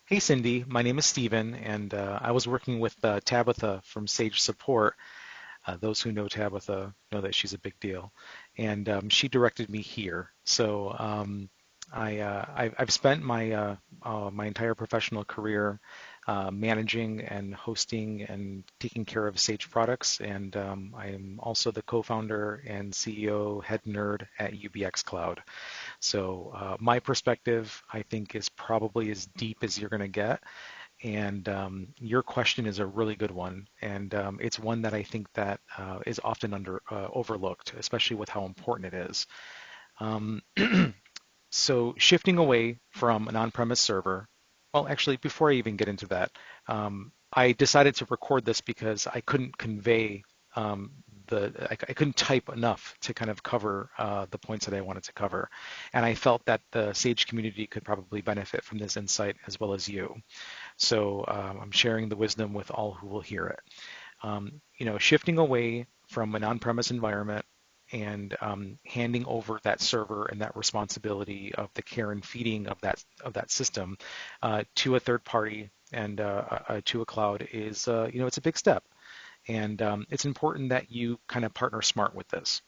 Hey Cindy, my name is Steven, and I was working with Tabitha from Sage Support. Those who know Tabitha know that she's a big deal, and she directed me here. I've spent my entire professional career managing and hosting and taking care of Sage products, and I am also the co-founder and CEO head nerd at UBX Cloud. My perspective, I think, is probably as deep as you're going to get. And your question is a really good one, and it's one that I think that is often under overlooked, especially with how important it is. Um, so shifting away from an on-premise server, well, actually, before I even get into that, I decided to record this because I couldn't convey I couldn't type enough to kind of cover the points that I wanted to cover, and I felt that the Sage community could probably benefit from this insight as well as you. I'm sharing the wisdom with all who will hear it. Shifting away from an on-premise environment and handing over that server and that responsibility of the care and feeding of that system to a third party and to a cloud is it's a big step, and it's important that you kind of partner smart with this.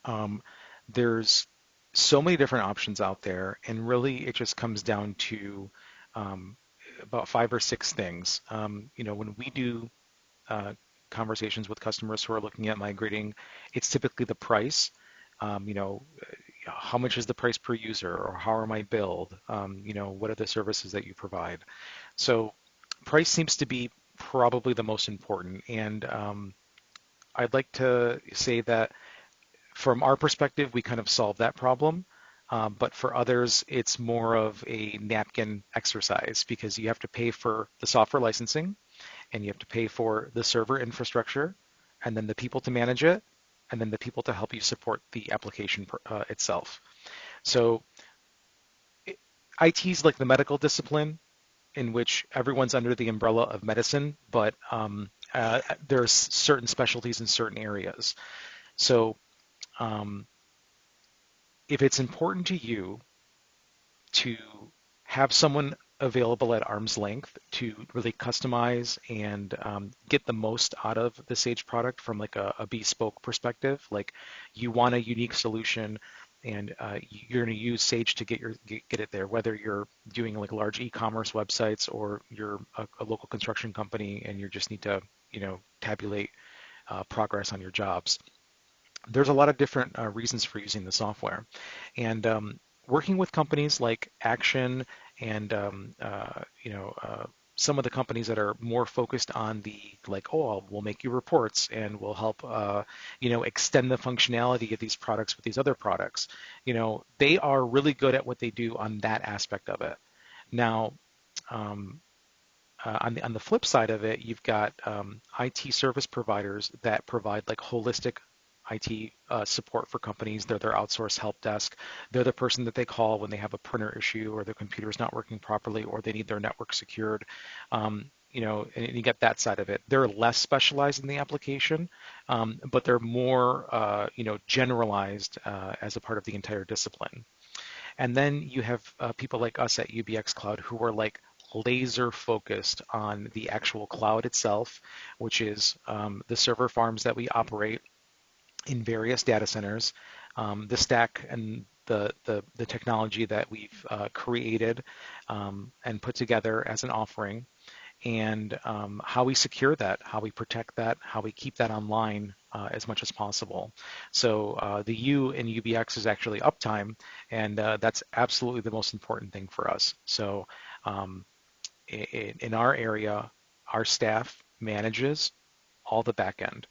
Um, there's so many different options out there, and really it just comes down to um, about five or six things. When we do uh, conversations with customers who are looking at migrating, it's typically the price. Um, you know, how much is the price per user, or how am I billed? What are the services that you provide? So price seems to be probably the most important. And I'd like to say that from our perspective, we kind of solve that problem. But for others, it's more of a napkin exercise because you have to pay for the software licensing, and you have to pay for the server infrastructure, and then the people to manage it, and then the people to help you support the application itself. So IT is like the medical discipline in which everyone's under the umbrella of medicine, but there's certain specialties in certain areas. So um, if it's important to you to have someone available at arm's length to really customize and get the most out of the Sage product from like a bespoke perspective. Like you want a unique solution, and you're going to use Sage to get it there. Whether you're doing like large e-commerce websites or you're a local construction company and you just need to tabulate progress on your jobs. There's a lot of different reasons for using the software, and working with companies like Action and some of the companies that are more focused on the like, oh, we'll make you reports and we'll help extend the functionality of these products with these other products. They are really good at what they do on that aspect of it. Now, um, on the flip side of it, you've got IT service providers that provide like holistic IT support for companies. They're their outsourced help desk. They're the person that they call when they have a printer issue or their computer's not working properly or they need their network secured. And you get that side of it. They're less specialized in the application, but they're more, generalized as a part of the entire discipline. And then you have people like us at UBX Cloud who are like laser focused on the actual cloud itself, which is the server farms that we operate in various data centers, the stack and the technology that we've created and put together as an offering, and how we secure that, how we protect that, how we keep that online as much as possible. The U in UBX is actually uptime, and that's absolutely the most important thing for us. Um, in our area, our staff manages all the back end.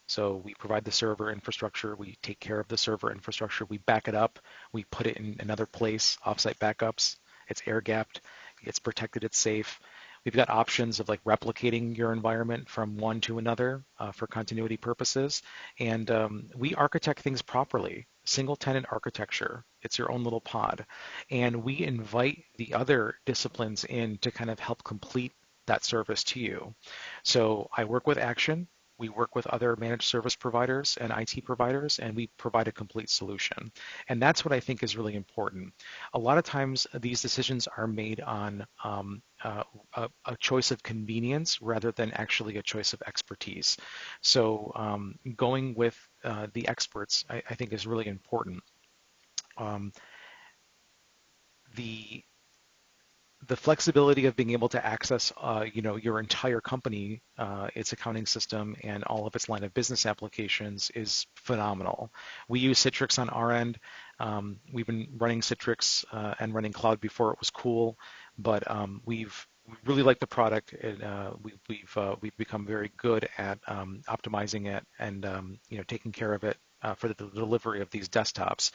So we provide the server infrastructure, we take care of the server infrastructure, we back it up, we put it in another place, offsite backups, it's air gapped, it's protected, it's safe. We've got options of like replicating your environment from one to another for continuity purposes. And we architect things properly. Single tenant architecture, it's your own little pod. And we invite the other disciplines in to kind of help complete that service to you. So I work with Action. We work with other managed service providers and IT providers, and we provide a complete solution. And that's what I think is really important. A lot of times these decisions are made on a choice of convenience rather than actually a choice of expertise. So going with the experts, I think, is really important. Um, the the flexibility of being able to access, your entire company, its accounting system, and all of its line of business applications is phenomenal. We use Citrix on our end. We've been running Citrix and running cloud before it was cool, but we really like the product. We've become very good at optimizing it and taking care of it for the delivery of these desktops.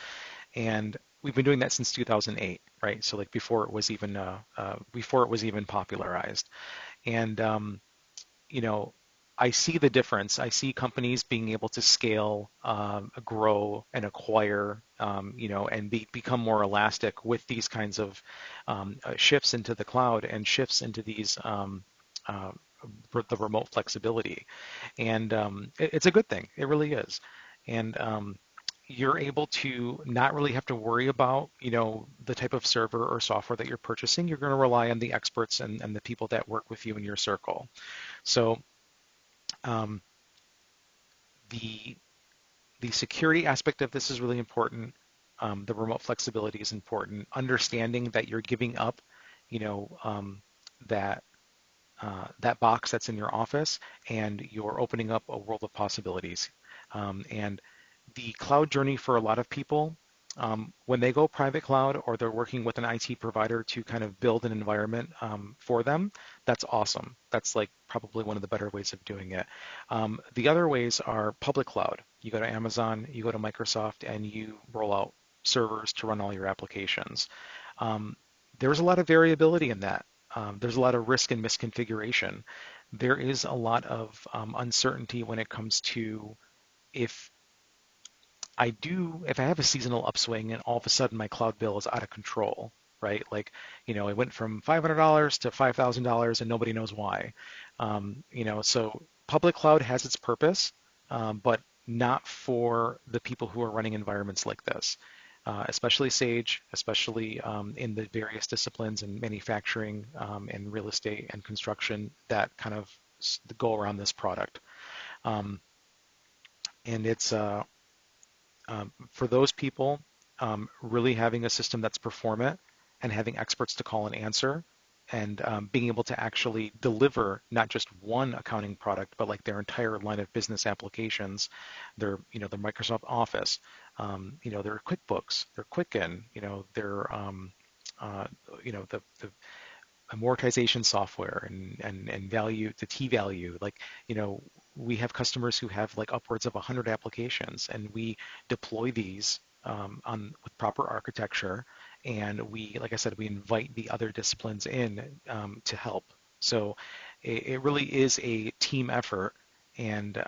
And we've been doing that since 2008, right? So like before it was even popularized. And you know, I see the difference. I see companies being able to scale, grow, and acquire, and become more elastic with these kinds of shifts into the cloud and shifts into these uh, the remote flexibility. And it's a good thing. It really is. And you're able to not really have to worry about, the type of server or software that you're purchasing. You're going to rely on the experts and the people that work with you in your circle. So um, the the security aspect of this is really important. The remote flexibility is important. Understanding that you're giving up, you know, that that box that's in your office, and you're opening up a world of possibilities. And the cloud journey for a lot of people, when they go private cloud or they're working with an IT provider to kind of build an environment for them, that's awesome. That's like probably one of the better ways of doing it. The other ways are public cloud. You go to Amazon, you go to Microsoft, and you roll out servers to run all your applications. Um, there's a lot of variability in that. There's a lot of risk and misconfiguration. There is a lot of uncertainty when it comes to if if I have a seasonal upswing and all of a sudden my cloud bill is out of control, right? Like, it went from $500 to $5,000 and nobody knows why. So public cloud has its purpose, but not for the people who are running environments like this, especially Sage, especially in the various disciplines in manufacturing and real estate and construction that kind of go around this product. Um, and it's for those people, really having a system that's performant and having experts to call and answer, and being able to actually deliver not just one accounting product, but like their entire line of business applications, their Microsoft Office, their QuickBooks, their Quicken, their uh, the amortization software and value, the T value. Like, we have customers who have like upwards of 100 applications, and we deploy these on with proper architecture, and like I said, we invite the other disciplines in to help. So it really is a team effort, and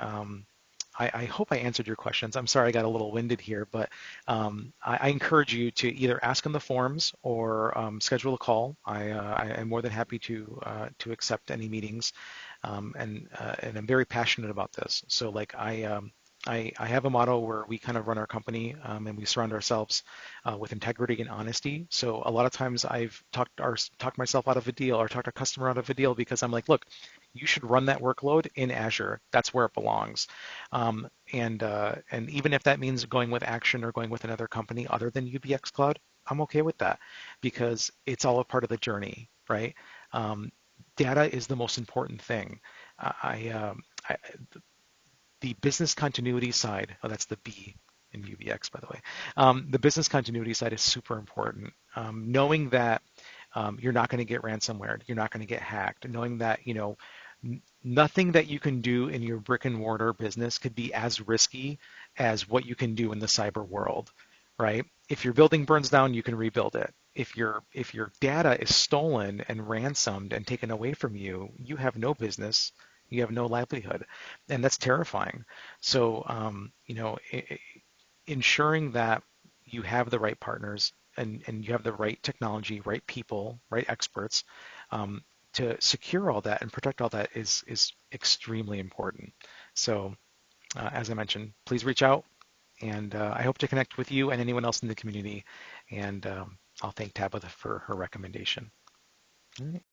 I hope I answered your questions. I'm sorry I got a little winded here, but I encourage you to either ask on the forums or schedule a call. I am more than happy to accept any meetings, and I'm very passionate about this. So like I have a motto where we kind of run our company, and we surround ourselves with integrity and honesty. So a lot of times I've talked myself out of a deal or talked a customer out of a deal because I'm like, look, you should run that workload in Azure. That's where it belongs. And even if that means going with Action or going with another company other than UBX Cloud, I'm okay with that because it's all a part of the journey, right? Um, Data is the most important thing. I the business continuity side, oh, that's the B in UBX, by the way. The business continuity side is super important. Knowing that you're not going to get ransomware, you're not going to get hacked, knowing that, nothing that you can do in your brick and mortar business could be as risky as what you can do in the cyber world, right? If your building burns down, you can rebuild it. If your data is stolen and ransomed and taken away from you, you have no business, you have no livelihood, and that's terrifying. So, ensuring that you have the right partners and you have the right technology, right people, right experts um, to secure all that and protect all that is extremely important. So as I mentioned, please reach out, and I hope to connect with you and anyone else in the community. And I'll thank Tabitha for her recommendation. All right.